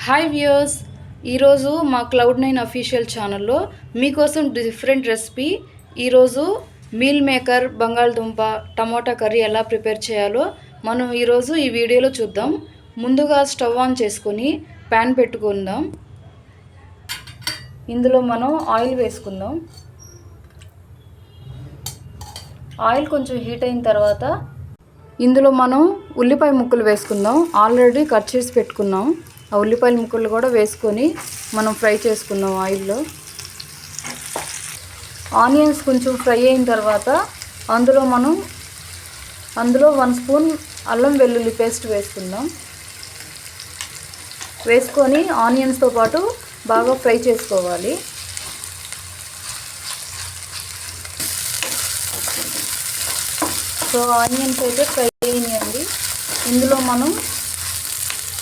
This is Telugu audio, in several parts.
హాయ్ వ్యూయర్స్, ఈరోజు మా క్లౌడ్9 అఫీషియల్ ఛానల్లో మీకోసం డిఫరెంట్ రెసిపీ. ఈరోజు మీల్ మేకర్ బంగాళదుంప టమోటా కర్రీ ఎలా ప్రిపేర్ చేయాలో మనం ఈరోజు ఈ వీడియోలో చూద్దాం. ముందుగా స్టవ్ ఆన్ చేసుకొని ప్యాన్ పెట్టుకుందాం. ఇందులో మనం ఆయిల్ వేసుకుందాం. ఆయిల్ కొంచెం హీట్ అయిన తర్వాత ఇందులో మనం ఉల్లిపాయ ముక్కలు వేసుకుందాం. ఆల్రెడీ కట్ చేసి పెట్టుకున్నాం. ఆ ఉల్లిపాయల ముక్కలు కూడా వేసుకొని మనం ఫ్రై చేసుకుందాం ఆయిల్లో. ఆనియన్స్ కొంచెం ఫ్రై అయిన తర్వాత అందులో 1 స్పూన్ అల్లం వెల్లుల్లి పేస్ట్ వేసుకుందాం. వేసుకొని ఆనియన్స్తో పాటు బాగా ఫ్రై చేసుకోవాలి. సో ఆనియన్స్ అయితే ఫ్రై అయినాయండి. ఇందులో మనం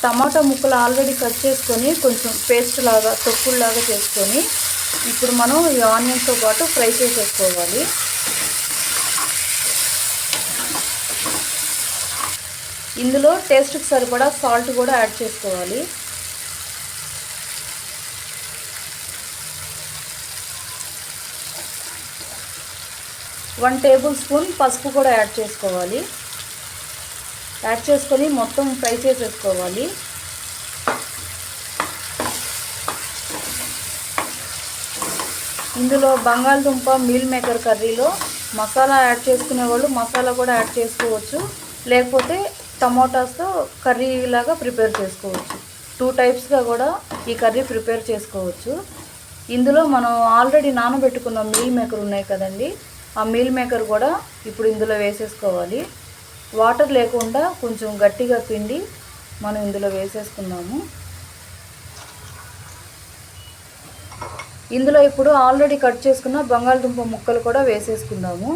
టమాటా ముక్కలు ఆల్రెడీ కట్ చేసుకొని కొంచెం పేస్ట్ లాగా తొక్కుల్లాగా చేసుకొని ఇప్పుడు మనం ఈ ఆనియన్స్తో పాటు ఫ్రై చేసేసుకోవాలి. ఇందులో టేస్ట్కి సరిపడా సాల్ట్ కూడా యాడ్ చేసుకోవాలి. వన్ టేబుల్ స్పూన్ పసుపు కూడా యాడ్ చేసుకోవాలి. యాడ్ చేసుకొని మొత్తం ఫ్రై చేసేసుకోవాలి. ఇందులో బంగాళదుంప మీల్ మేకర్ కర్రీలో మసాలా యాడ్ చేసుకునే వాళ్ళు మసాలా కూడా యాడ్ చేసుకోవచ్చు, లేకపోతే టమోటాస్తో కర్రీ లాగా ప్రిపేర్ చేసుకోవచ్చు. 2 టైప్స్గా కూడా ఈ కర్రీ ప్రిపేర్ చేసుకోవచ్చు. ఇందులో మనం ఆల్రెడీ నానబెట్టుకున్న మీల్ మేకర్ ఉన్నాయి కదండి, ఆ మీల్ మేకర్ కూడా ఇప్పుడు ఇందులో వేసేసుకోవాలి. వాటర్ లేకుండా కొంచెం గట్టిగా పిండి మనం ఇందులో వేసేసుకుందాము. ఇందులో ఇప్పుడు ఆల్రెడీ కట్ చేసుకున్న బంగాళదుంప ముక్కలు కూడా వేసేసుకుందాము.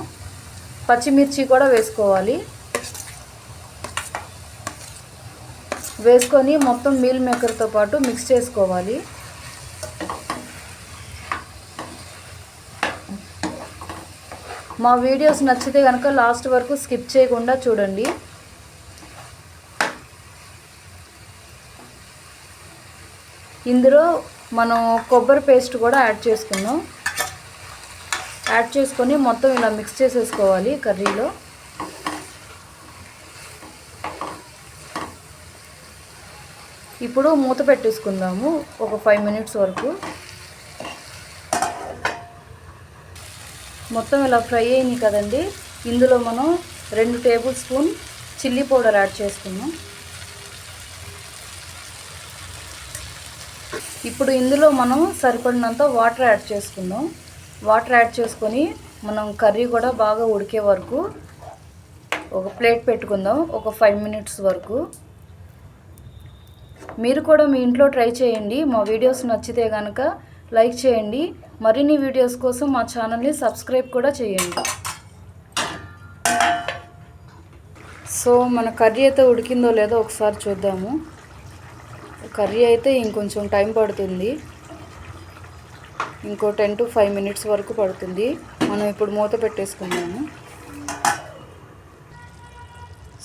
పచ్చిమిర్చి కూడా వేసుకోవాలి. వేసుకొని మొత్తం మీల్ మేకర్తో పాటు మిక్స్ చేసుకోవాలి. మా వీడియోస్ నచ్చితే కనుక లాస్ట్ వరకు స్కిప్ చేయకుండా చూడండి. ఇందులో మనం కొబ్బరి పేస్ట్ కూడా యాడ్ చేసుకుందాం. యాడ్ చేసుకొని మొత్తం ఇలా మిక్స్ చేసేసుకోవాలి కర్రీలో. ఇప్పుడు మూత పెట్టేసుకుందాము ఒక 5 మినిట్స్ వరకు. మొత్తం ఇలా ఫ్రై అయింది కదండి. ఇందులో మనం 2 table spoon chilli powder add చేసుకున్నాం. ఇప్పుడు ఇందులో మనం సరిపడినంత వాటర్ యాడ్ చేసుకుందాం. వాటర్ యాడ్ చేసుకొని మనం కర్రీ కూడా బాగా ఉడికే వరకు ఒక ప్లేట్ పెట్టుకుందాం ఒక 5 మినిట్స్ వరకు. మీరు కూడా మీ ఇంట్లో ట్రై చేయండి. మా వీడియోస్ నచ్చితే కనుక లైక్ చేయండి. మరిన్ని వీడియోస్ కోసం మా ఛానల్ని సబ్స్క్రైబ్ కూడా చేయండి. సో మన కర్రీ అయితే ఉడికిందో లేదో ఒకసారి చూద్దాము. కర్రీ అయితే ఇంకొంచెం టైం పడుతుంది. ఇంకో 10 to 5 మినిట్స్ వరకు పడుతుంది. మనం ఇప్పుడు మూత పెట్టేసుకుందాము.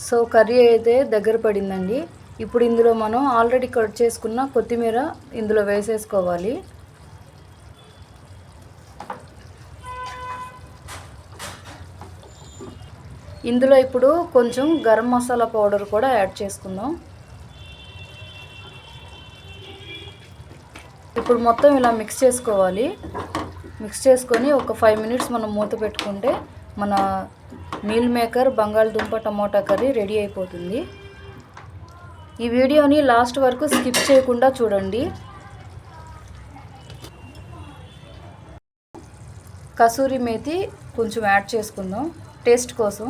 సో కర్రీ అయితే దగ్గర పడిందండి. ఇప్పుడు ఇందులో మనం ఆల్రెడీ కట్ చేసుకున్న కొత్తిమీర ఇందులో వేసేసుకోవాలి. ఇందులో ఇప్పుడు కొంచెం గరం మసాలా పౌడర్ కూడా యాడ్ చేసుకుందాం. ఇప్పుడు మొత్తం ఇలా మిక్స్ చేసుకోవాలి. మిక్స్ చేసుకొని ఒక 5 మినిట్స్ మనం మూత పెట్టుకుంటే మన మీల్ మేకర్ బంగాళదుంప టమోటా కర్రీ రెడీ అయిపోతుంది. ఈ వీడియోని లాస్ట్ వరకు స్కిప్ చేయకుండా చూడండి. కసూరి మేతి కొంచెం యాడ్ చేసుకుందాం టేస్ట్ కోసం.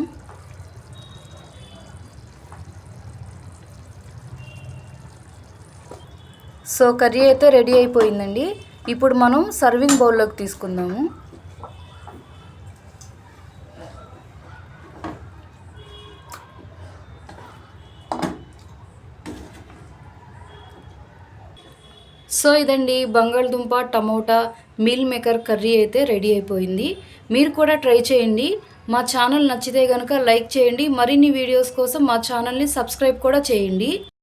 సో కర్రీ అయితే రెడీ అయిపోయిందండి. ఇప్పుడు మనం సర్వింగ్ బౌల్లోకి తీసుకుందాము. సో ఇదండి బంగాళదుంప టమోటా మీల్ మేకర్ కర్రీ అయితే రెడీ అయిపోయింది. మీరు కూడా ట్రై చేయండి. మా ఛానల్ నచ్చితే కనుక లైక్ చేయండి. మరిన్ని వీడియోస్ కోసం మా ఛానల్ని సబ్స్క్రైబ్ కూడా చేయండి.